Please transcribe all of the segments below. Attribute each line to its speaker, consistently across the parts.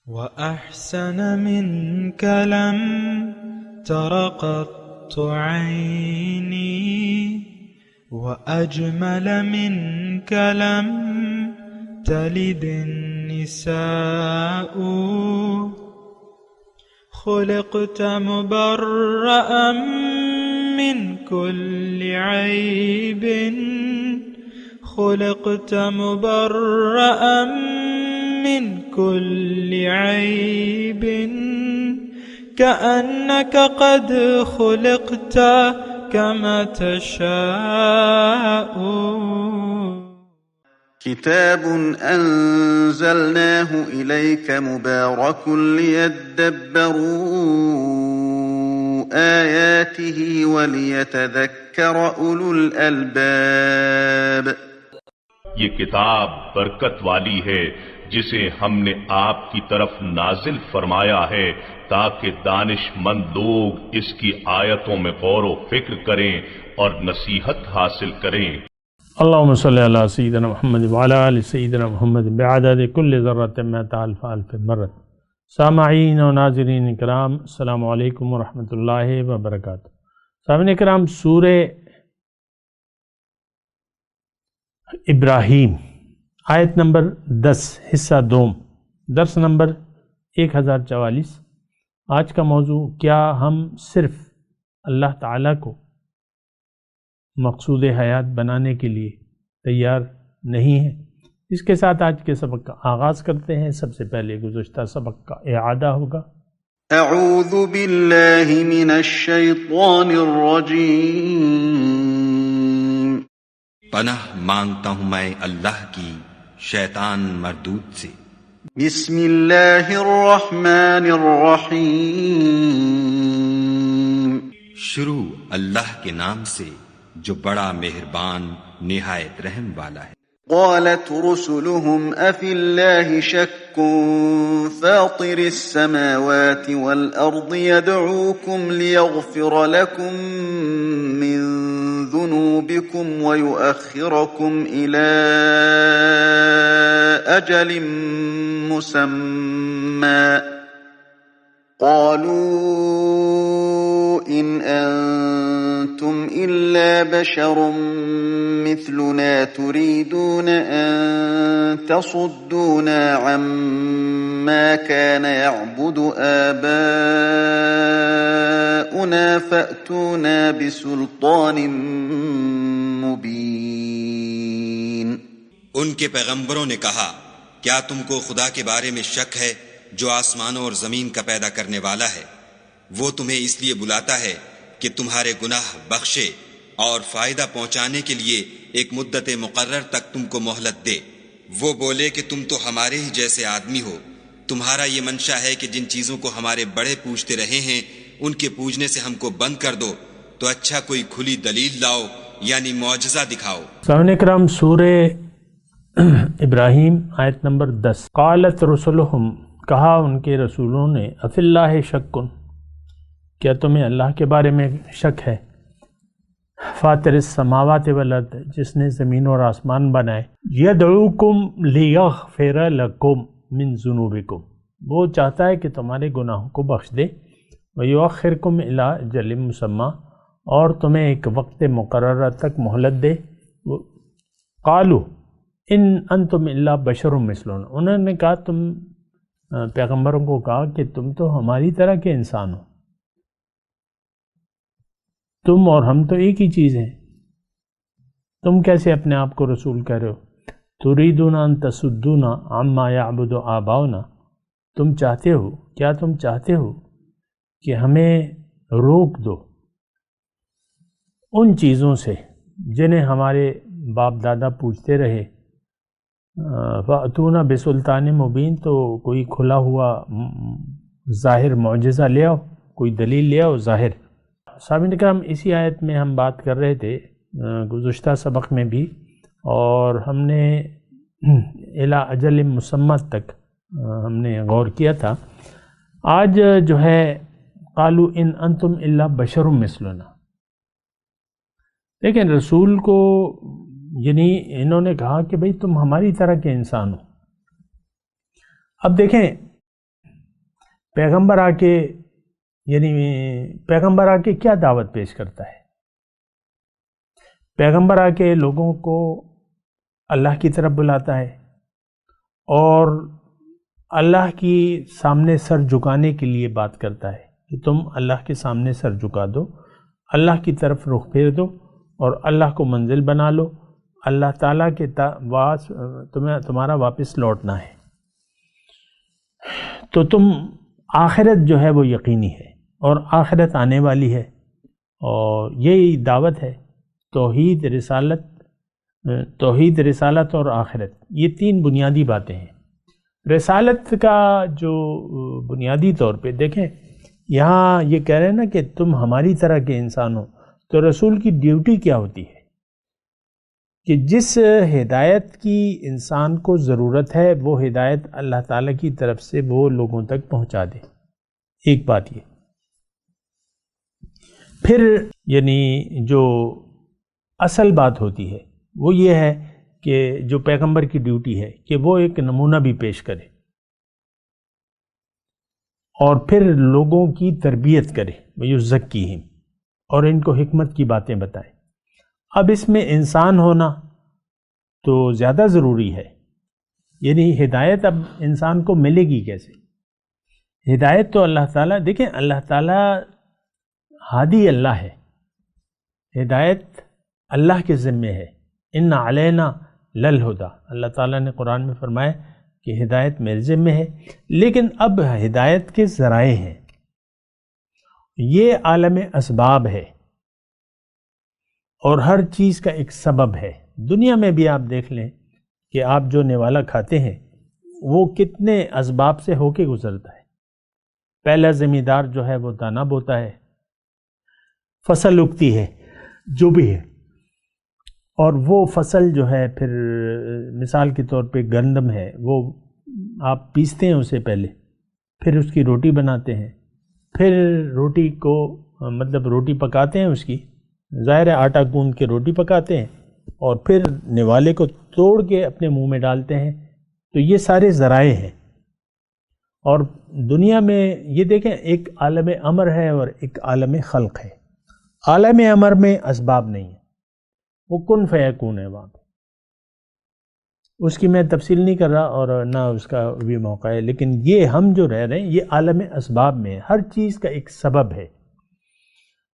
Speaker 1: وأحسن منك لم تر قط عيني، وأجمل منك لم تلد النساء. خلقت مبرأ من كل عيب، خلقت مبرأ من كل عيب، كأنك قد خلقت كما تشاء.
Speaker 2: كتاب أنزلناه إليك مبارك ليدبروا آياته وليتذكر أولو الألباب.
Speaker 3: یہ کتاب برکت والی ہے جسے ہم نے آپ کی طرف نازل فرمایا ہے تاکہ دانش مند لوگ اس کی آیتوں میں غور و فکر کریں اور نصیحت حاصل کریں۔
Speaker 4: اللہم صلی علی سیدنا محمد وعلی آل سیدنا محمد بعدد کل ذرۃ مئۃ الف الف مرۃ۔ سامعین و ناظرین کرام، السلام علیکم ورحمۃ اللہ وبرکاتہ۔ سامعین کرام، سورہ ابراہیم آیت نمبر 10 حصہ دوم، درس نمبر 1044۔ آج کا موضوع، کیا ہم صرف اللہ تعالیٰ کو مقصود حیات بنانے کے لیے تیار نہیں ہیں؟ اس کے ساتھ آج کے سبق کا آغاز کرتے ہیں۔ سب سے پہلے گزشتہ سبق کا اعادہ ہوگا۔
Speaker 2: اعوذ باللہ من الشیطان الرجیم۔
Speaker 5: پناہ مانگتا ہوں میں اللہ کی شیطان مردود سے۔
Speaker 2: بسم اللہ الرحمن الرحیم۔
Speaker 5: شروع اللہ کے نام سے جو بڑا مہربان نہایت رحم والا ہے۔
Speaker 2: قالت رسلهم أفي الله شك فاطر السماوات والأرض يدعوكم ليغفر لكم من ذنوبكم ويؤخركم إلى أجل مسمى، قالوا إن أنتم إلا بشر مثلنا تريدون أن تصدونا عما كان يعبد آباؤنا فأتونا بسلطان مبين۔
Speaker 5: ان کے پیغمبروں نے کہا، کیا تم کو خدا کے بارے میں شک ہے جو آسمانوں اور زمین کا پیدا کرنے والا ہے؟ وہ تمہیں اس لیے بلاتا ہے کہ تمہارے گناہ بخشے اور فائدہ پہنچانے کے لیے ایک مدت مقرر تک تم کو مہلت دے۔ وہ بولے کہ تم تو ہمارے ہی جیسے آدمی ہو، تمہارا یہ منشا ہے کہ جن چیزوں کو ہمارے بڑے پوجتے رہے ہیں ان کے پوجنے سے ہم کو بند کر دو، تو اچھا کوئی کھلی دلیل لاؤ، یعنی معجزہ دکھاؤ۔
Speaker 4: سامعین کرام، سورہ ابراہیم آیت نمبر 10۔ قالت رسلہم، کہا ان کے رسولوں نے، افی اللہ شکن، کیا تمہیں اللہ کے بارے میں شک ہے؟ فاطر السماوات والارض، جس نے زمین اور آسمان بنائے، یدعوکم لیغفر لکم من ذنوبکم، وہ چاہتا ہے کہ تمہارے گناہوں کو بخش دے، ویؤخرکم الی اجل مسمی، اور تمہیں ایک وقت مقررہ تک مہلت دے۔ قالوا ان انتم الا بشر مثلنا، انہوں نے کہا، تم پیغمبروں کو کہا کہ تم تو ہماری طرح کے انسان ہو، تم اور ہم تو ایک ہی چیز ہیں، تم کیسے اپنے آپ کو رسول کہہ رہے ہو؟ تریدون ان تصدونا عما یعبد آباؤنا، تم چاہتے ہو، کیا تم چاہتے ہو کہ ہمیں روک دو ان چیزوں سے جنہیں ہمارے باپ دادا پوجتے رہے؟ فَأْتُونَا بِسُلْطَانٍ مُبِينٍ، تو کوئی کھلا ہوا ظاہر معجزہ لے آؤ، کوئی دلیل لے آؤ ظاہر۔ سامعین کرام، اسی آیت میں ہم بات کر رہے تھے گزشتہ سبق میں بھی، اور ہم نے الی اجل مسمی تک ہم نے غور کیا تھا۔ آج جو ہے قالوا ان انتم الا بشر مثلنا، لیکن رسول کو یعنی انہوں نے کہا کہ بھئی تم ہماری طرح کے انسان ہو۔ اب دیکھیں، پیغمبر آ کے پیغمبر آ کے کیا دعوت پیش کرتا ہے؟ پیغمبر آ کے لوگوں کو اللہ کی طرف بلاتا ہے اور اللہ کی سامنے سر جھکانے کے لیے بات کرتا ہے کہ تم اللہ کے سامنے سر جھکا دو، اللہ کی طرف رخ پھیر دو اور اللہ کو منزل بنا لو، اللہ تعالیٰ کے تمہارا واپس لوٹنا ہے۔ تو تم آخرت جو ہے وہ یقینی ہے اور آخرت آنے والی ہے، اور یہی دعوت ہے، توحید، رسالت اور آخرت، یہ تین بنیادی باتیں ہیں۔ رسالت کا جو بنیادی طور پہ دیکھیں، یہاں یہ کہہ رہے ہیں نا کہ تم ہماری طرح کے انسان ہو، تو رسول کی ڈیوٹی کیا ہوتی ہے کہ جس ہدایت کی انسان کو ضرورت ہے وہ ہدایت اللہ تعالیٰ کی طرف سے وہ لوگوں تک پہنچا دے۔ ایک بات یہ، پھر یعنی جو اصل بات ہوتی ہے وہ یہ ہے کہ جو پیغمبر کی ڈیوٹی ہے کہ وہ ایک نمونہ بھی پیش کرے اور پھر لوگوں کی تربیت کرے، وَيُزَكِّيهِمْ، اور ان کو حکمت کی باتیں بتائے۔ اب اس میں انسان ہونا تو زیادہ ضروری ہے، یعنی ہدایت اب انسان کو ملے گی کیسے؟ ہدایت تو اللہ تعالیٰ، دیکھیں اللہ تعالیٰ ہادی اللہ ہے، ہدایت اللہ کے ذمے ہے۔ ان علینا للہدیٰ، اللہ تعالیٰ نے قرآن میں فرمایا کہ ہدایت میرے ذمے ہے، لیکن اب ہدایت کے ذرائع ہیں، یہ عالم اسباب ہے اور ہر چیز کا ایک سبب ہے۔ دنیا میں بھی آپ دیکھ لیں کہ آپ جو نوالا کھاتے ہیں وہ کتنے اسباب سے ہو کے گزرتا ہے۔ پہلا زمیندار جو ہے وہ دانہ بوتا ہے، فصل اگتی ہے جو بھی ہے، اور وہ فصل جو ہے پھر مثال کے طور پہ گندم ہے، وہ آپ پیستے ہیں اسے پہلے، پھر اس کی روٹی بناتے ہیں، پھر روٹی کو مطلب روٹی پکاتے ہیں، اس کی ظاہر ہے آٹا گوندھ کے روٹی پکاتے ہیں اور پھر نوالے کو توڑ کے اپنے منہ میں ڈالتے ہیں۔ تو یہ سارے ذرائع ہیں، اور دنیا میں یہ دیکھیں ایک عالم امر ہے اور ایک عالم خلق ہے۔ عالم امر میں اسباب نہیں ہے، وہ کن فیکون ہے، وہاں پہ اس کی میں تفصیل نہیں کر رہا اور نہ اس کا بھی موقع ہے، لیکن یہ ہم جو رہ رہے ہیں یہ عالم اسباب میں ہے، ہر چیز کا ایک سبب ہے۔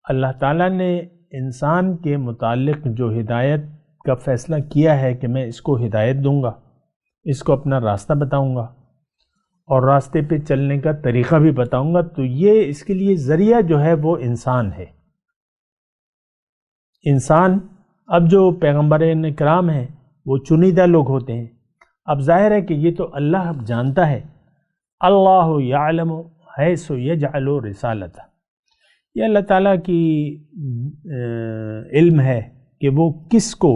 Speaker 4: اللہ تعالیٰ نے انسان کے متعلق جو ہدایت کا فیصلہ کیا ہے کہ میں اس کو ہدایت دوں گا، اس کو اپنا راستہ بتاؤں گا اور راستے پہ چلنے کا طریقہ بھی بتاؤں گا، تو یہ اس کے لیے ذریعہ جو ہے وہ انسان ہے۔ انسان، اب جو پیغمبران کرام ہیں وہ چنیدہ لوگ ہوتے ہیں۔ اب ظاہر ہے کہ یہ تو اللہ جانتا ہے، اللہ یعلم حیث یجعل رسالتہ، یہ اللہ تعالیٰ کی علم ہے کہ وہ کس کو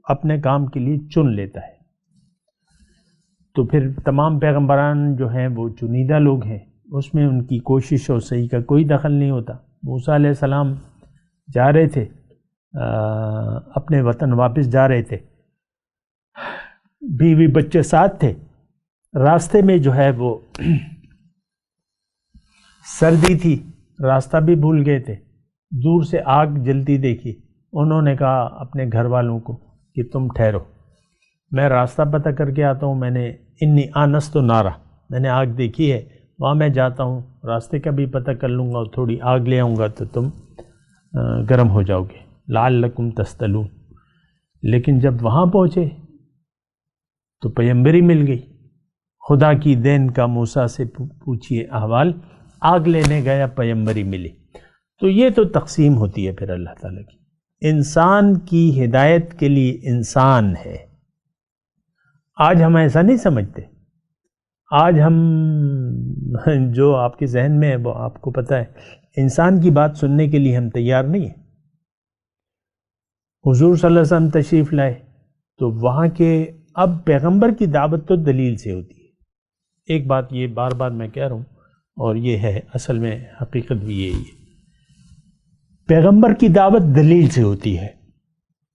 Speaker 4: اپنے کام کے لیے چن لیتا ہے۔ تو پھر تمام پیغمبران جو ہیں وہ چنیدہ لوگ ہیں، اس میں ان کی کوشش اور صحیح کا کوئی دخل نہیں ہوتا۔ موسیٰ علیہ السلام جا رہے تھے، اپنے وطن واپس جا رہے تھے، بیوی بچے ساتھ تھے، راستے میں جو ہے وہ سردی تھی، راستہ بھی بھول گئے تھے، دور سے آگ جلتی دیکھی، انہوں نے کہا اپنے گھر والوں کو کہ تم ٹھہرو، میں راستہ پتہ کر کے آتا ہوں، میں نے انی آنست نارا، میں نے آگ دیکھی ہے، وہاں میں جاتا ہوں، راستے کا بھی پتہ کر لوں گا اور تھوڑی آگ لے آؤں گا تو تم گرم ہو جاؤ گے، لعلکم تستلون۔ لیکن جب وہاں پہنچے تو پیمبری مل گئی، خدا کی دین کا موسیٰ سے پوچھئے احوال، آگ لینے گیا پیمبری ملی۔ تو یہ تو تقسیم ہوتی ہے پھر اللہ تعالیٰ کی، انسان کی ہدایت کے لیے انسان ہے۔ آج ہم ایسا نہیں سمجھتے، آج ہم جو آپ کے ذہن میں ہے وہ آپ کو پتہ ہے، انسان کی بات سننے کے لیے ہم تیار نہیں ہیں۔ حضور صلی اللہ علیہ وسلم تشریف لائے تو وہاں کے اب پیغمبر کی دعوت تو دلیل سے ہوتی ہے۔ ایک بات یہ بار بار میں کہہ رہا ہوں اور یہ ہے اصل میں حقیقت بھی یہی ہے، پیغمبر کی دعوت دلیل سے ہوتی ہے،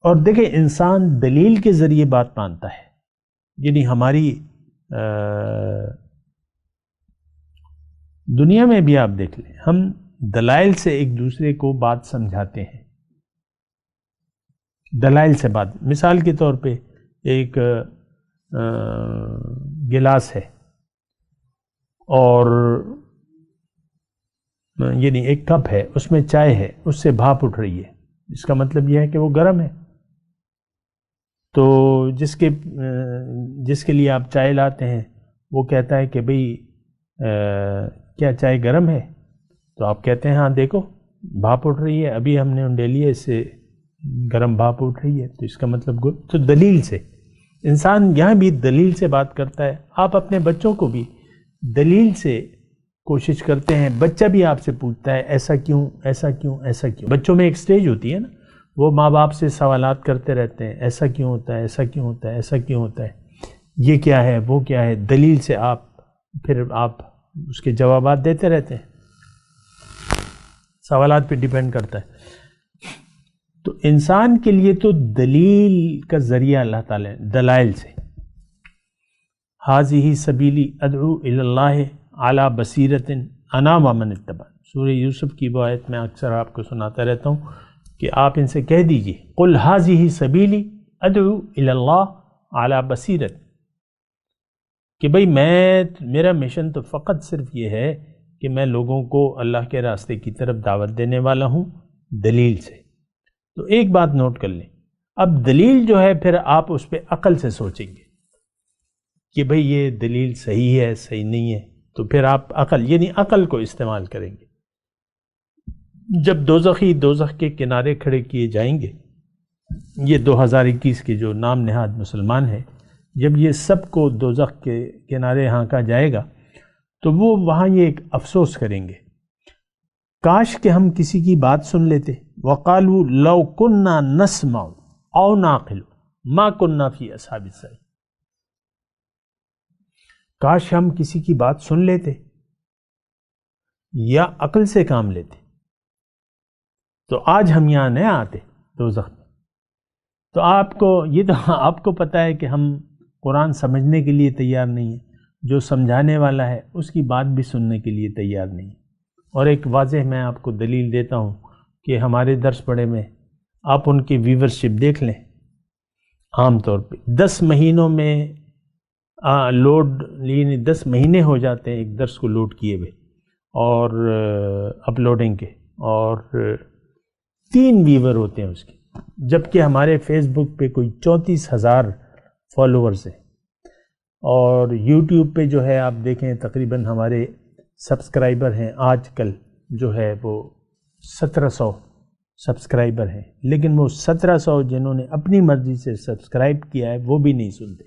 Speaker 4: اور دیکھیں انسان دلیل کے ذریعے بات مانتا ہے، یعنی ہماری دنیا میں بھی آپ دیکھ لیں، ہم دلائل سے ایک دوسرے کو بات سمجھاتے ہیں، دلائل سے بات. مثال کے طور پہ ایک گلاس ہے اور یعنی ایک کپ ہے، اس میں چائے ہے، اس سے بھاپ اٹھ رہی ہے، اس کا مطلب یہ ہے کہ وہ گرم ہے. تو جس کے لیے آپ چائے لاتے ہیں وہ کہتا ہے کہ بھئی کیا چائے گرم ہے؟ تو آپ کہتے ہیں ہاں دیکھو بھاپ اٹھ رہی ہے، ابھی ہم نے انڈیلی ہے، اس سے گرم بھاپ اٹھ رہی ہے. تو اس کا مطلب تو دلیل سے انسان یہاں بھی دلیل سے بات کرتا ہے. آپ اپنے بچوں کو بھی دلیل سے کوشش کرتے ہیں. بچہ بھی آپ سے پوچھتا ہے ایسا کیوں، ایسا کیوں، ایسا کیوں. بچوں میں ایک سٹیج ہوتی ہے نا، وہ ماں باپ سے سوالات کرتے رہتے ہیں، ایسا کیوں ہوتا ہے، ایسا کیوں ہوتا ہے، ایسا کیوں ہوتا ہے، یہ کیا ہے، وہ کیا ہے. دلیل سے پھر آپ اس کے جوابات دیتے رہتے ہیں. سوالات پہ ڈیپینڈ کرتا ہے. تو انسان کے لیے تو دلیل کا ذریعہ اللہ تعالیٰ ہے، دلائل سے. ھذہ سبیلی ادعو الی اللہ علی بصیرۃ انا ومن اتبعن. سورہ یوسف کی وہ آیت میں اکثر آپ کو سناتا رہتا ہوں کہ آپ ان سے کہہ دیجئے قل ھذہ سبیلی ادعو الی اللہ علی بصیرۃ، کہ بھئی میرا مشن تو فقط صرف یہ ہے کہ میں لوگوں کو اللہ کے راستے کی طرف دعوت دینے والا ہوں دلیل سے. تو ایک بات نوٹ کر لیں، اب دلیل جو ہے پھر آپ اس پہ عقل سے سوچیں گے کہ بھئی یہ دلیل صحیح ہے، صحیح نہیں ہے. تو پھر آپ عقل کو استعمال کریں گے. جب دوزخی دوزخ کے کنارے کھڑے کیے جائیں گے، یہ 2021 کے جو نام نہاد مسلمان ہیں، جب یہ سب کو دوزخ کے کنارے ہانکا جائے گا تو وہ وہاں یہ ایک افسوس کریں گے، کاش کہ ہم کسی کی بات سن لیتے. وَقَالُوا لَوْ كُنَّا نَسْمَعُ أَوْ نَعْقِلُ مَا كُنَّا فِي أَصْحَابِ السَّعِيرِ. کاش ہم کسی کی بات سن لیتے یا عقل سے کام لیتے تو آج ہم یہاں نہ آتے دوزخ میں. تو آپ کو پتہ ہے کہ ہم قرآن سمجھنے کے لیے تیار نہیں ہیں، جو سمجھانے والا ہے اس کی بات بھی سننے کے لیے تیار نہیں. اور ایک واضح میں آپ کو دلیل دیتا ہوں کہ ہمارے درس پڑھے میں آپ ان کی ویورشپ دیکھ لیں. عام طور پہ 10 مہینوں میں لوڈ، یعنی 10 مہینے ہو جاتے ہیں ایک درس کو لوڈ کیے ہوئے اور اپلوڈنگ کے، اور 3 ویور ہوتے ہیں اس کے، جبکہ ہمارے فیس بک پہ کوئی 34,000 فالوورز ہیں، اور یوٹیوب پہ جو ہے آپ دیکھیں تقریباً ہمارے سبسکرائبر ہیں آج کل جو ہے وہ 1700 سبسکرائبر ہیں. لیکن وہ 1700 جنہوں نے اپنی مرضی سے سبسکرائب کیا ہے وہ بھی نہیں سنتے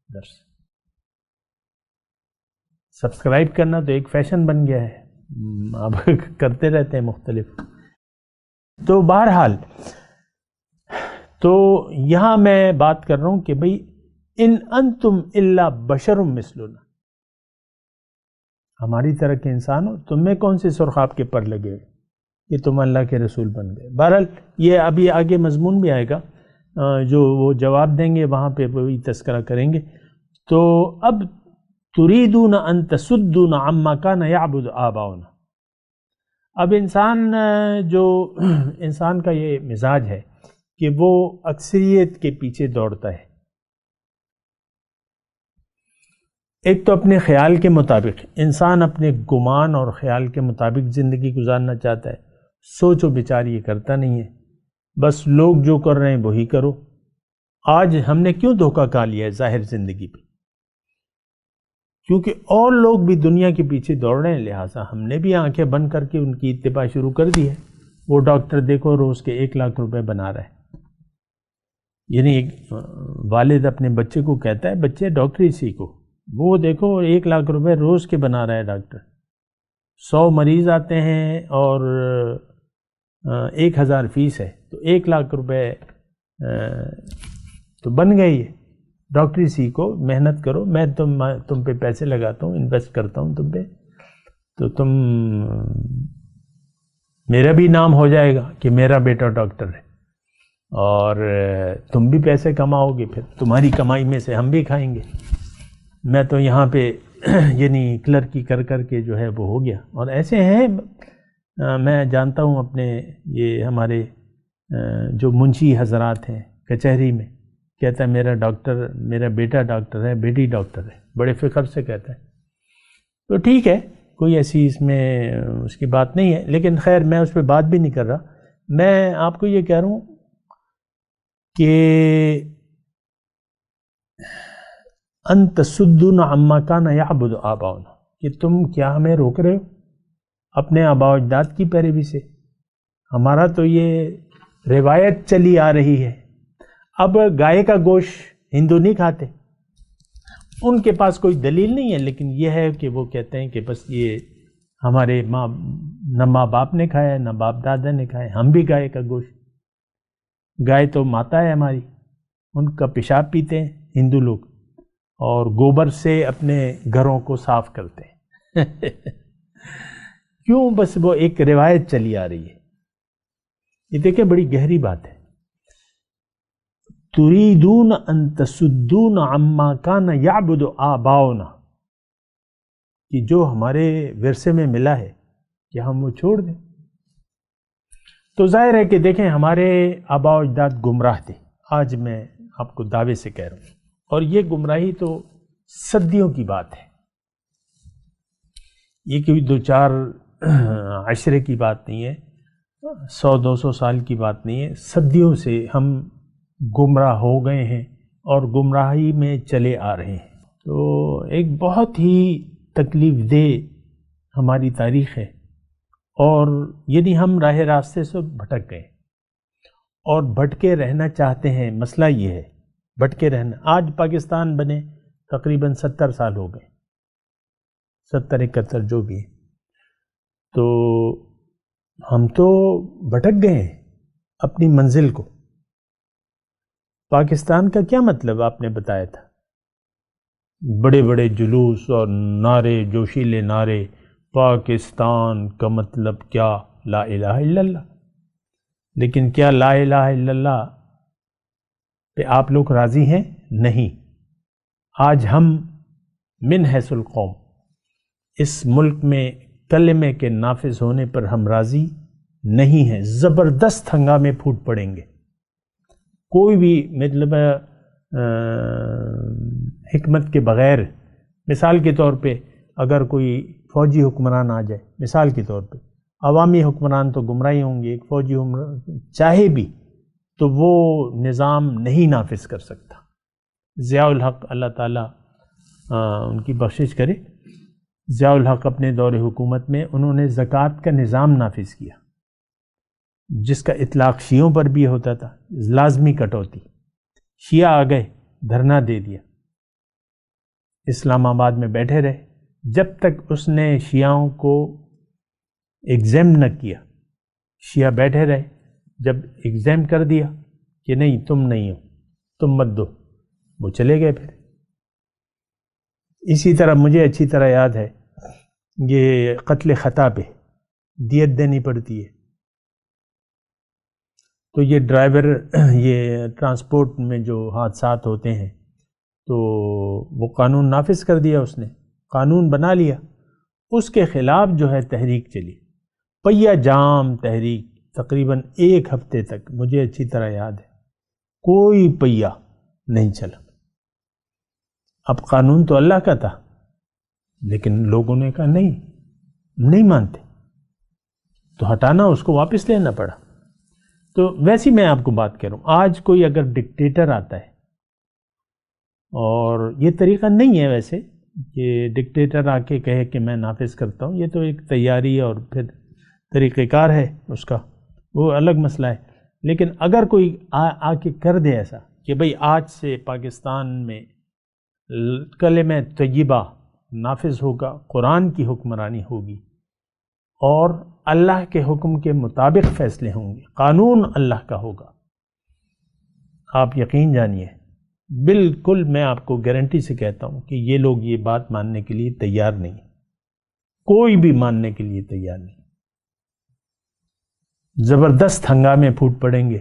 Speaker 4: درس. سبسکرائب کرنا تو ایک فیشن بن گیا ہے، اب کرتے رہتے ہیں مختلف. تو بہرحال تو یہاں میں بات کر رہا ہوں کہ بھئی ان انتم الا بشر مثلنا، ہماری طرح کے انسان ہو، تم میں کون سے سرخاب کے پر لگے ہوئے کہ تم اللہ کے رسول بن گئے. بہرحال یہ ابھی آگے مضمون بھی آئے گا جو وہ جواب دیں گے، وہاں پہ وہی تذکرہ کریں گے. تو اب تريدون ان تصدون عما كان يعبد آباؤنا. اب انسان کا یہ مزاج ہے کہ وہ اکثریت کے پیچھے دوڑتا ہے. ایک تو اپنے خیال کے مطابق، انسان اپنے گمان اور خیال کے مطابق زندگی گزارنا چاہتا ہے. سوچ و بچار یہ کرتا نہیں ہے، بس لوگ جو کر رہے ہیں وہی کرو. آج ہم نے کیوں دھوکہ کھا لیا ہے ظاہر زندگی پہ؟ کیونکہ اور لوگ بھی دنیا کے پیچھے دوڑ رہے ہیں، لہٰذا ہم نے بھی آنکھیں بند کر کے ان کی اتباع شروع کر دی ہے. وہ ڈاکٹر دیکھو روز کے 1 لاکھ روپے بنا رہا ہے. یعنی ایک والد اپنے بچے کو کہتا ہے بچے ڈاکٹری سیکھو، وہ دیکھو 1 لاکھ روپے روز کے بنا رہا ہے ڈاکٹر. 100 مریض آتے ہیں اور 1000 فیس ہے، تو 1 لاکھ روپے تو بن گئے. یہ ڈاکٹری سیکھو، محنت کرو، میں تم پہ پیسے لگاتا ہوں، انویسٹ کرتا ہوں تم پہ، تو تم میرا بھی نام ہو جائے گا کہ میرا بیٹا ڈاکٹر ہے، اور تم بھی پیسے کماؤ گے، پھر تمہاری کمائی میں سے ہم بھی کھائیں گے. میں تو یہاں پہ یعنی کلرکی کر کر کے جو ہے وہ ہو گیا. اور ایسے ہیں میں جانتا ہوں اپنے یہ ہمارے جو منشی حضرات ہیں کچہری میں، کہتا ہے میرا بیٹا ڈاکٹر ہے، بیٹی ڈاکٹر ہے، بڑے فخر سے کہتا ہے. تو ٹھیک ہے، کوئی ایسی اس میں اس کی بات نہیں ہے، لیکن خیر میں اس پہ بات بھی نہیں کر رہا. میں آپ کو یہ کہہ رہا ہوں کہ ان تصدون عما کان یعبد آباؤنا، کہ تم کیا ہمیں روک رہے ہو اپنے آباء و اجداد کی پیروی سے؟ ہمارا تو یہ روایت چلی آ رہی ہے. اب گائے کا گوشت ہندو نہیں کھاتے، ان کے پاس کوئی دلیل نہیں ہے، لیکن یہ ہے کہ وہ کہتے ہیں کہ بس یہ ہمارے نہ ماں باپ نے کھایا نہ باپ دادا نے کھایا، ہم بھی گائے کا گوشت. گائے تو ماتا ہے ہماری، ان کا پیشاب پیتے ہیں ہندو لوگ، اور گوبر سے اپنے گھروں کو صاف کرتے ہیں. کیوں؟ بس وہ ایک روایت چلی آ رہی ہے. یہ دیکھیں بڑی گہری بات ہے. تريدون ان تصدون عما كان يعبد آباؤنا، کہ جو ہمارے ورثے میں ملا ہے کہ ہم وہ چھوڑ دیں. تو ظاہر ہے کہ دیکھیں ہمارے آباء و اجداد گمراہ تھے، آج میں آپ کو دعوے سے کہہ رہا ہوں، اور یہ گمراہی تو صدیوں کی بات ہے. یہ کوئی 2-4 عشرے کی بات نہیں ہے، 100-200 سال کی بات نہیں ہے. صدیوں سے ہم گمراہ ہو گئے ہیں اور گمراہی میں چلے آ رہے ہیں. تو ایک بہت ہی تکلیف دہ ہماری تاریخ ہے، اور یعنی ہم راہ راستے سے بھٹک گئے اور بھٹکے رہنا چاہتے ہیں. مسئلہ یہ ہے بھٹکے رہنا. آج پاکستان بنے تقریباً 70 سال ہو گئے، 70-71 جو بھی ہے. تو ہم تو بھٹک گئے ہیں اپنی منزل کو. پاکستان کا کیا مطلب آپ نے بتایا تھا؟ بڑے بڑے جلوس اور نعرے، جوشیلے نعرے، پاکستان کا مطلب کیا؟ لا الہ الا اللہ. لیکن کیا لا الہ الا اللہ پہ آپ لوگ راضی ہیں؟ نہیں. آج ہم من حیث القوم اس ملک میں کلمے کے نافذ ہونے پر ہم راضی نہیں ہیں. زبردست ہنگامے پھوٹ پڑیں گے. کوئی بھی مطلب حکمت کے بغیر، مثال کے طور پہ اگر کوئی فوجی حکمران آ جائے، مثال کے طور پہ عوامی حکمران تو گمراہی ہوں گے، ایک فوجی حکمران چاہے بھی تو وہ نظام نہیں نافذ کر سکتا. ضیاء الحق اللہ تعالیٰ ان کی بخشش کرے، ضیاء الحق اپنے دور حکومت میں انہوں نے زکوٰۃ کا نظام نافذ کیا، جس کا اطلاق شیعوں پر بھی ہوتا تھا، لازمی کٹوتی. شیعہ آ گئے، دھرنا دے دیا، اسلام آباد میں بیٹھے رہے جب تک اس نے شیعوں کو ایگزیم نہ کیا. شیعہ بیٹھے رہے، جب ایگزیم کر دیا کہ نہیں تم نہیں ہو، تم مت دو، وہ چلے گئے. پھر اسی طرح مجھے اچھی طرح یاد ہے یہ قتل خطا پہ دیت دینی پڑتی ہے. تو یہ ڈرائیور، یہ ٹرانسپورٹ میں جو حادثات ہوتے ہیں تو وہ قانون نافذ کر دیا، اس نے قانون بنا لیا، اس کے خلاف جو ہے تحریک چلی، پہیہ جام تحریک. تقریباً 1 ہفتے تک مجھے اچھی طرح یاد ہے کوئی پہیہ نہیں چلا. اب قانون تو اللہ کا تھا، لیکن لوگوں نے کہا نہیں مانتے، تو ہٹانا، اس کو واپس لینا پڑا. تو ویسی میں آپ کو بات کہہ رہا ہوں، آج کوئی اگر ڈکٹیٹر آتا ہے، اور یہ طریقہ نہیں ہے ویسے کہ ڈکٹیٹر آ کے کہے کہ میں نافذ کرتا ہوں، یہ تو ایک تیاری اور پھر طریقہ کار ہے اس کا، وہ الگ مسئلہ ہے. لیکن اگر کوئی آ کے کر دے ایسا کہ بھئی آج سے پاکستان میں کلمہ طیبہ نافذ ہوگا، قرآن کی حکمرانی ہوگی، اور اللہ کے حکم کے مطابق فیصلے ہوں گے، قانون اللہ کا ہوگا، آپ یقین جانیے بالکل میں آپ کو گارنٹی سے کہتا ہوں کہ یہ لوگ یہ بات ماننے کے لیے تیار نہیں، کوئی بھی ماننے کے لیے تیار نہیں. زبردست ہنگامے پھوٹ پڑیں گے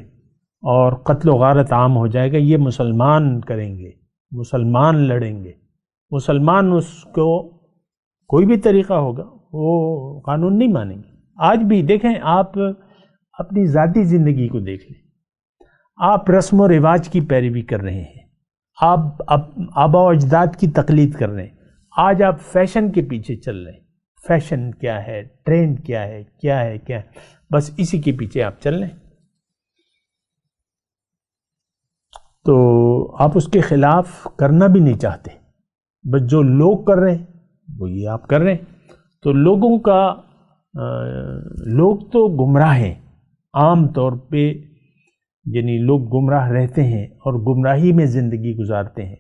Speaker 4: اور قتل و غارت عام ہو جائے گا. یہ مسلمان کریں گے، مسلمان لڑیں گے، مسلمان اس کو کوئی بھی طریقہ ہوگا وہ قانون نہیں مانیں گے۔ آج بھی دیکھیں، آپ اپنی ذاتی زندگی کو دیکھ لیں، آپ رسم و رواج کی پیروی کر رہے ہیں، آپ آباء و اجداد کی تقلید کر رہے ہیں، آج آپ فیشن کے پیچھے چل رہے ہیں۔ فیشن کیا ہے، ٹرینڈ کیا ہے، کیا ہے، کیا ہے، بس اسی کے پیچھے آپ چل رہے ہیں، تو آپ اس کے خلاف کرنا بھی نہیں چاہتے، بس جو لوگ کر رہے ہیں وہ یہ آپ کر رہے ہیں۔ تو لوگوں کا لوگ تو گمراہ ہیں عام طور پہ، یعنی لوگ گمراہ رہتے ہیں اور گمراہی میں زندگی گزارتے ہیں،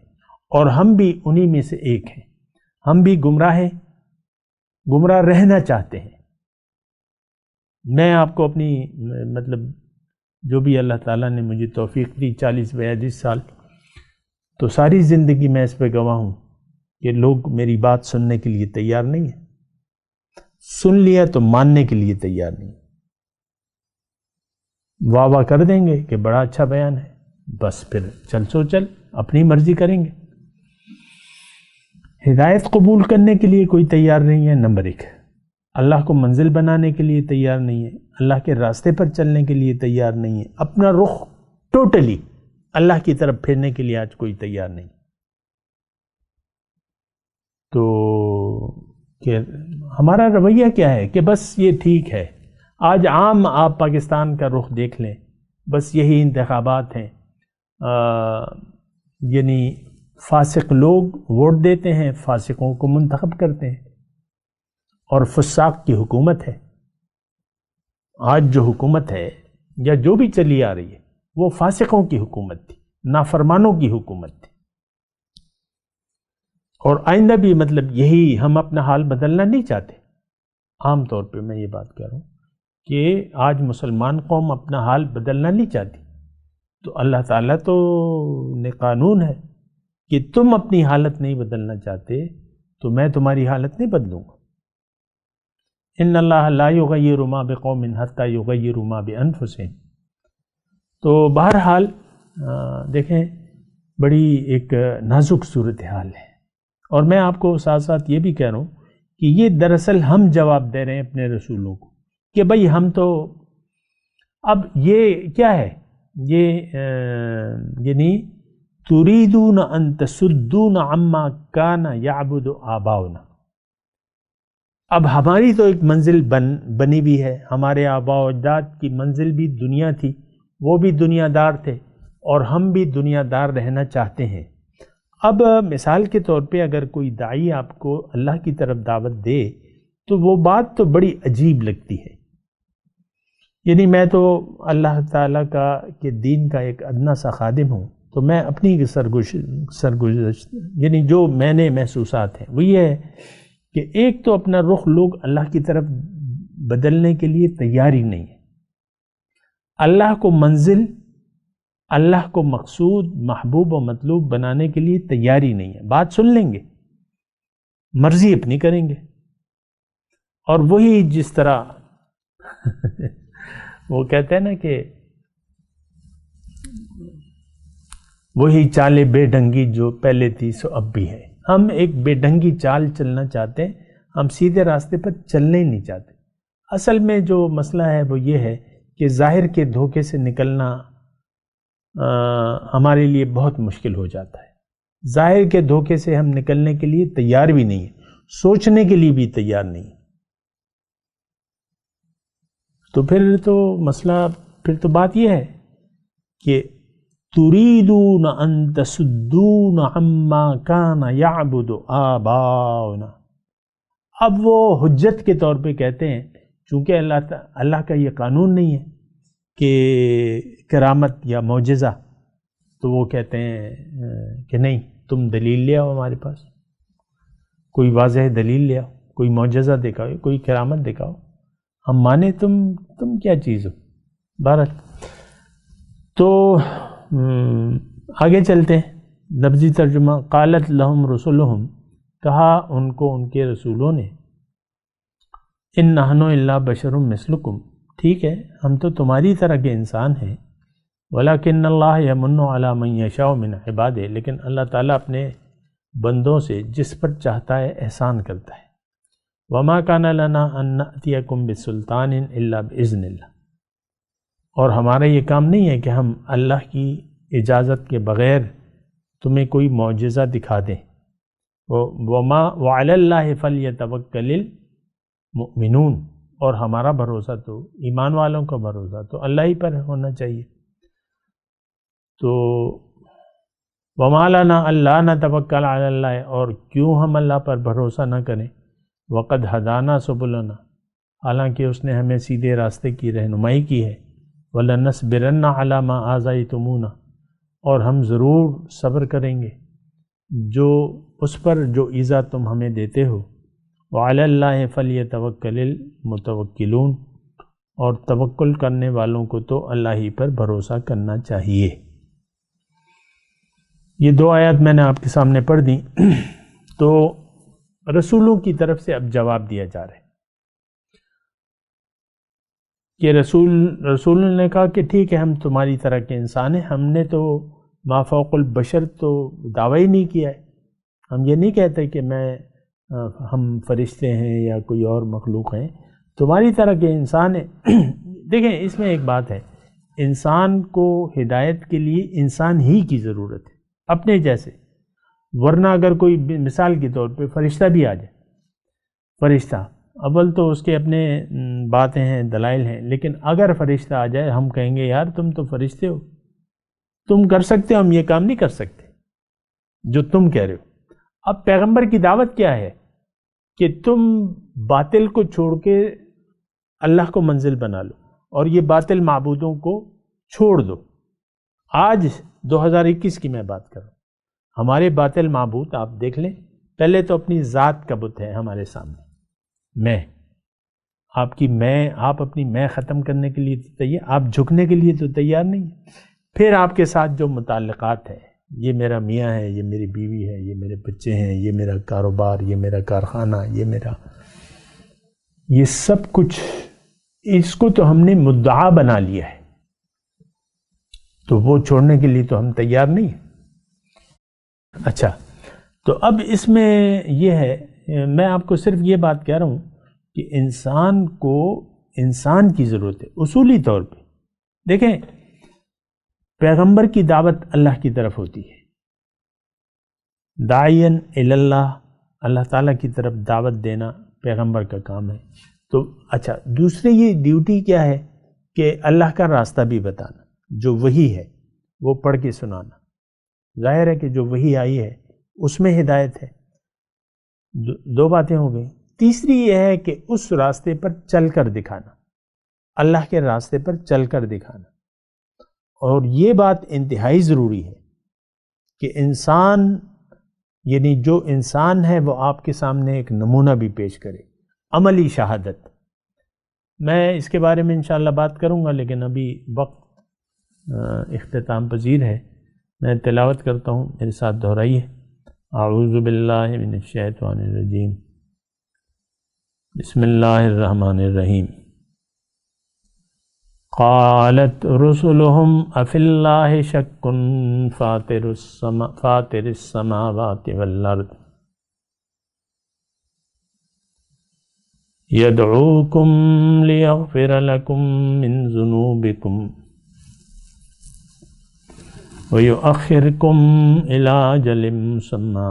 Speaker 4: اور ہم بھی انہی میں سے ایک ہیں۔ ہم بھی گمراہ ہیں، گمراہ رہنا چاہتے ہیں۔ میں آپ کو اپنی مطلب جو بھی اللہ تعالیٰ نے مجھے توفیق دی 40-42 سال، تو ساری زندگی میں اس پہ گواہ ہوں کہ لوگ میری بات سننے کے لیے تیار نہیں ہیں، سن لیا تو ماننے کے لیے تیار نہیں، واہ واہ کر دیں گے کہ بڑا اچھا بیان ہے، بس پھر چل سو چل اپنی مرضی کریں گے۔ ہدایت قبول کرنے کے لیے کوئی تیار نہیں ہے، نمبر 1۔ اللہ کو منزل بنانے کے لیے تیار نہیں ہے، اللہ کے راستے پر چلنے کے لیے تیار نہیں ہے، اپنا رخ ٹوٹلی اللہ کی طرف پھیرنے کے لیے آج کوئی تیار نہیں۔ تو کہ ہمارا رویہ کیا ہے کہ بس یہ ٹھیک ہے۔ آج عام آپ پاکستان کا رخ دیکھ لیں، بس یہی انتخابات ہیں، یعنی فاسق لوگ ووٹ دیتے ہیں، فاسقوں کو منتخب کرتے ہیں، اور فساق کی حکومت ہے۔ آج جو حکومت ہے یا جو بھی چلی آ رہی ہے وہ فاسقوں کی حکومت تھی، نافرمانوں کی حکومت تھی، اور آئندہ بھی مطلب یہی، ہم اپنا حال بدلنا نہیں چاہتے۔ عام طور پہ میں یہ بات کر رہا ہوں کہ آج مسلمان قوم اپنا حال بدلنا نہیں چاہتی، تو اللہ تعالیٰ تو نے قانون ہے کہ تم اپنی حالت نہیں بدلنا چاہتے تو میں تمہاری حالت نہیں بدلوں گا۔ ان اللہ لا یغیر ما بقوم حتی یغیروا ما بانفسہم۔ تو بہرحال دیکھیں، بڑی ایک نازک صورتحال ہے، اور میں آپ کو ساتھ ساتھ یہ بھی کہہ رہا ہوں کہ یہ دراصل ہم جواب دے رہے ہیں اپنے رسولوں کو کہ بھئی ہم تو اب یہ کیا ہے، یہ یعنی تريدون ان تصدون عما كان يعبد آباؤنا۔ اب ہماری تو ایک منزل بنی ہوئی ہے، ہمارے آباء و اجداد کی منزل بھی دنیا تھی، وہ بھی دنیا دار تھے، اور ہم بھی دنیا دار رہنا چاہتے ہیں۔ اب مثال کے طور پہ اگر کوئی داعی آپ کو اللہ کی طرف دعوت دے تو وہ بات تو بڑی عجیب لگتی ہے، یعنی میں تو اللہ تعالیٰ کا کہ دین کا ایک ادنا سا خادم ہوں، تو میں اپنی سرگزشت یعنی جو میں نے محسوسات ہیں وہ یہ ہے کہ ایک تو اپنا رخ لوگ اللہ کی طرف بدلنے کے لیے تیار ہی نہیں ہے، اللہ کو منزل، اللہ کو مقصود، محبوب و مطلوب بنانے کے لیے تیاری نہیں ہے۔ بات سن لیں گے، مرضی اپنی کریں گے، اور وہی جس طرح وہ کہتے ہیں نا کہ وہی چالے بے ڈھنگی جو پہلے تھی سو اب بھی ہے۔ ہم ایک بے ڈھنگی چال چلنا چاہتے ہیں، ہم سیدھے راستے پر چلنے ہی نہیں چاہتے۔ اصل میں جو مسئلہ ہے وہ یہ ہے کہ ظاہر کے دھوکے سے نکلنا ہمارے لیے بہت مشکل ہو جاتا ہے۔ ظاہر کے دھوکے سے ہم نکلنے کے لیے تیار بھی نہیں ہیں، سوچنے کے لیے بھی تیار نہیں ہیں، تو پھر تو مسئلہ، پھر تو بات یہ ہے کہ تريدون ان تصدون عما كان يعبد آباؤنا۔ اب وہ حجت کے طور پہ کہتے ہیں، چونکہ اللہ کا یہ قانون نہیں ہے کہ کرامت یا معجزہ، تو وہ کہتے ہیں کہ نہیں، تم دلیل لے آؤ، ہمارے پاس کوئی واضح دلیل لے آؤ، کوئی معجزہ دکھاؤ، کوئی کرامت دکھاؤ، ہم مانے تم کیا چیز ہو۔ بہرحال تو آگے چلتے ہیں، لفظی ترجمہ۔ قالت لہم رسلہم، کہا ان کو ان کے رسولوں نے، ان نحن الا بشر مثلکم، ٹھیک ہے ہم تو تمہاری طرح کے انسان ہیں، ولکن اللہ یمن علی من یشاء من عبادہ، لیکن اللہ تعالیٰ اپنے بندوں سے جس پر چاہتا ہے احسان کرتا ہے۔ وما کان لنا ان نأتیکم بسلطان الا باذن اللہ، اور ہمارا یہ کام نہیں ہے کہ ہم اللہ کی اجازت کے بغیر تمہیں کوئی معجزہ دکھا دیں۔ وعلی اللہ فلیتوکل المؤمنون، اور ہمارا بھروسہ تو ایمان والوں کا بھروسہ تو اللہ ہی پر ہونا چاہیے۔ تو وما لنا الا نتوکل علی اللہ، اور کیوں ہم اللہ پر بھروسہ نہ کریں؟ وقد ہدانا سبلنا، حالانکہ اس نے ہمیں سیدھے راستے کی رہنمائی کی ہے۔ وَلَنَصْبِرَنَّ عَلَى مَا آذَيْتُمُونَا، اور ہم ضرور صبر کریں گے جو اس پر جو ایذا تم ہمیں دیتے ہو۔ وَعَلَى اللَّهِ فَلْيَتَوَكَّلِ الْمُتَوَكِّلُونَ، اور توکل کرنے والوں کو تو اللہ ہی پر بھروسہ کرنا چاہیے۔ یہ دو آیات میں نے آپ کے سامنے پڑھ دیں۔ تو رسولوں کی طرف سے اب جواب دیا جا رہا ہے کہ رسولوں نے کہا کہ ٹھیک ہے، ہم تمہاری طرح کے انسان ہیں، ہم نے تو ما فوق البشر تو دعویٰ ہی نہیں کیا ہے، ہم یہ نہیں کہتے کہ ہم فرشتے ہیں یا کوئی اور مخلوق ہیں، تمہاری طرح کے انسان ہیں۔ دیکھیں اس میں ایک بات ہے، انسان کو ہدایت کے لیے انسان ہی کی ضرورت ہے اپنے جیسے، ورنہ اگر کوئی مثال کے طور پہ فرشتہ بھی آ جائے، فرشتہ اول تو اس کے اپنے باتیں ہیں، دلائل ہیں، لیکن اگر فرشتہ آ جائے ہم کہیں گے یار تم تو فرشتے ہو، تم کر سکتے ہو، ہم یہ کام نہیں کر سکتے جو تم کہہ رہے ہو۔ اب پیغمبر کی دعوت کیا ہے کہ تم باطل کو چھوڑ کے اللہ کو منزل بنا لو، اور یہ باطل معبودوں کو چھوڑ دو۔ آج 2021 کی میں بات کر رہا ہوں، ہمارے باطل معبود آپ دیکھ لیں، پہلے تو اپنی ذات کا بت ہے ہمارے سامنے، میں، آپ اپنی میں ختم کرنے کے لیے تو تیار، آپ جھکنے کے لیے تو تیار نہیں ہیں۔ پھر آپ کے ساتھ جو متعلقات ہیں، یہ میرا میاں ہے، یہ میری بیوی ہے، یہ میرے بچے ہیں، یہ میرا کاروبار، یہ میرا کارخانہ، یہ سب کچھ، اس کو تو ہم نے مدعا بنا لیا ہے، تو وہ چھوڑنے کے لیے تو ہم تیار نہیں ہیں۔ اچھا، تو اب اس میں یہ ہے، میں آپ کو صرف یہ بات کہہ رہا ہوں کہ انسان کو انسان کی ضرورت ہے اصولی طور پہ۔ دیکھیں پیغمبر کی دعوت اللہ کی طرف ہوتی ہے، داعین الی اللہ، اللہ تعالیٰ کی طرف دعوت دینا پیغمبر کا کام ہے۔ تو اچھا، دوسری یہ ڈیوٹی کیا ہے کہ اللہ کا راستہ بھی بتانا، جو وحی ہے وہ پڑھ کے سنانا۔ ظاہر ہے کہ جو وحی آئی ہے اس میں ہدایت ہے۔ دو باتیں ہو گئی۔ تیسری یہ ہے کہ اس راستے پر چل کر دکھانا، اللہ کے راستے پر چل کر دکھانا، اور یہ بات انتہائی ضروری ہے کہ انسان، یعنی جو انسان ہے وہ آپ کے سامنے ایک نمونہ بھی پیش کرے، عملی شہادت۔ میں اس کے بارے میں انشاءاللہ بات کروں گا، لیکن ابھی وقت اختتام پذیر ہے۔ میں تلاوت کرتا ہوں، میرے ساتھ دہرائیے۔ اعوذ باللہ من الشیطان الرجیم، بسم اللہ الرحمن الرحیم۔ قالت رسلهم افی اللہ شک فاطر السماوات والارض یدعوکم لیغفر لکم من ذنوبکم وَيُؤَخِّرْكُمْ إِلَىٰ أَجَلٍ مُّسَمًّى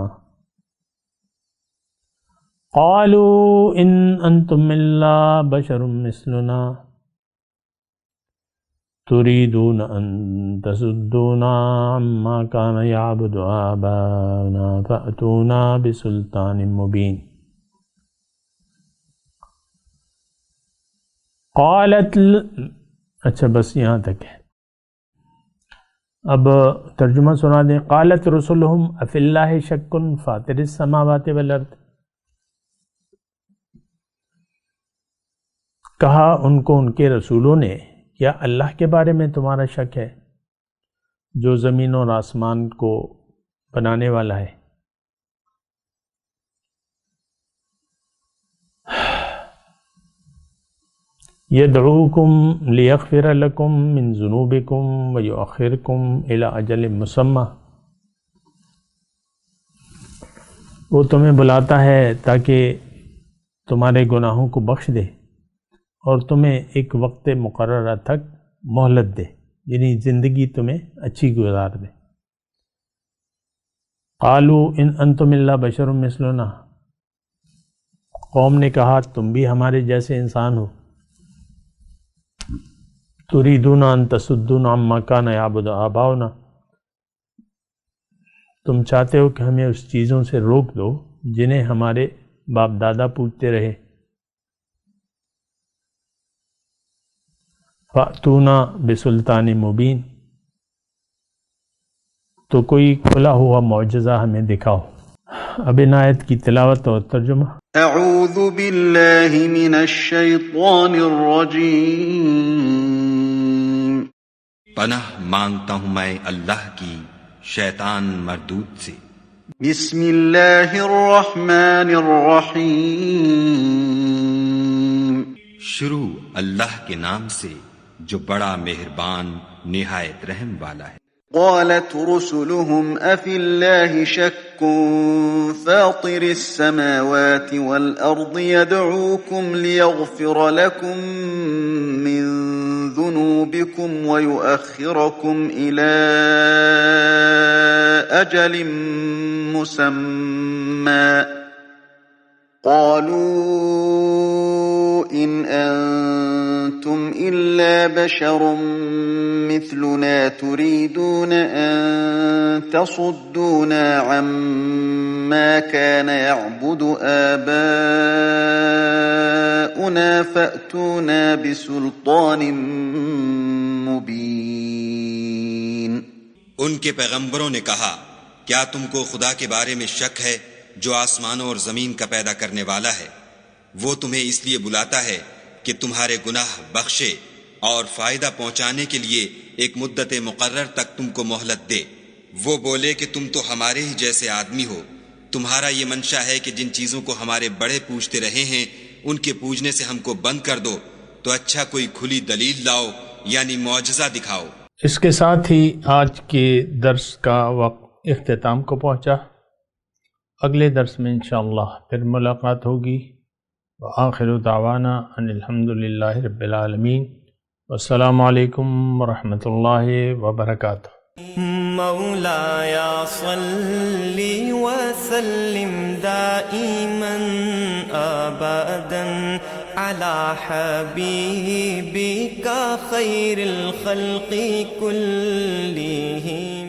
Speaker 4: قَالُوا إِنْ أَنْتُمْ إِلَّا بَشَرٌ مِّثْلُنَا تُرِيدُونَ أَن تَصُدُّونَا عَمَّا كَانَ يَعْبُدُ آبَاؤُنَا فَأْتُونَا بِسُلْطَانٍ مُّبِينٍ۔ قالت، اچھا بس یہاں تک ہے، اب ترجمہ سنا دیں۔ قالت رسلہم افی اللہ شک فاطر السماوات والارض، کہا ان کو ان کے رسولوں نے، کیا اللہ کے بارے میں تمہارا شک ہے جو زمین اور آسمان کو بنانے والا ہے؟ یدعوکم لیغفر لکم من ذنوبکم ویؤخرکم الی اجل مسمی۔ وہ تمہیں بلاتا ہے تاکہ تمہارے گناہوں کو بخش دے اور تمہیں ایک وقت مقررہ تک مہلت دے، یعنی زندگی تمہیں اچھی گزار دے۔ قالوا ان انتم الا بشر مثلنا، قوم نے کہا تم بھی ہمارے جیسے انسان ہو۔ تريدون ان تصدونا عما كان يعبد آباؤنا، تم چاہتے ہو کہ ہمیں اس چیزوں سے روک دو جنہیں ہمارے باپ دادا پوجتے رہے۔ فأتونا بسلطان مبین، تو کوئی کھلا ہوا معجزہ ہمیں دکھاؤ۔ اب ان آیت کی تلاوت اور ترجمہ۔
Speaker 2: اعوذ باللہ من الشیطان الرجیم،
Speaker 5: پناہ مانگتا ہوں میں اللہ کی شیطان مردود سے۔
Speaker 2: بسم اللہ الرحمن الرحیم،
Speaker 5: شروع اللہ کے نام سے جو بڑا مہربان نہایت رحم والا ہے۔
Speaker 2: قالت رسلهم أفي الله شك فاطر السماوات والأرض يدعوكم ليغفر لكم من ذنوبكم ويؤخركم إلى أجل مسمى، قالوا إن أنتم إلا بشر مثلنا تريدون أن تصدونا عما كان يعبد آباؤنا فأتونا بسلطان مبين۔
Speaker 5: ان کے پیغمبروں نے کہا کیا تم کو خدا کے بارے میں شک ہے جو آسمانوں اور زمین کا پیدا کرنے والا ہے؟ وہ تمہیں اس لیے بلاتا ہے کہ تمہارے گناہ بخشے اور فائدہ پہنچانے کے لیے ایک مدت مقرر تک تم کو مہلت دے۔ وہ بولے کہ تم تو ہمارے ہی جیسے آدمی ہو، تمہارا یہ منشا ہے کہ جن چیزوں کو ہمارے بڑے پوجتے رہے ہیں ان کے پوجنے سے ہم کو بند کر دو، تو اچھا کوئی کھلی دلیل لاؤ، یعنی معجزہ دکھاؤ۔
Speaker 4: اس کے ساتھ ہی آج کے درس کا وقت اختتام کو پہنچا۔ اگلے درس میں انشاءاللہ پھر ملاقات ہوگی۔ وآخر دعوانا ان الحمدللہ رب العالمین، والسلام علیکم ورحمۃ اللہ وبرکاتہ۔
Speaker 1: مولاي صل وسلم دائما أبدا على حبيبك خير الخلق كلهم۔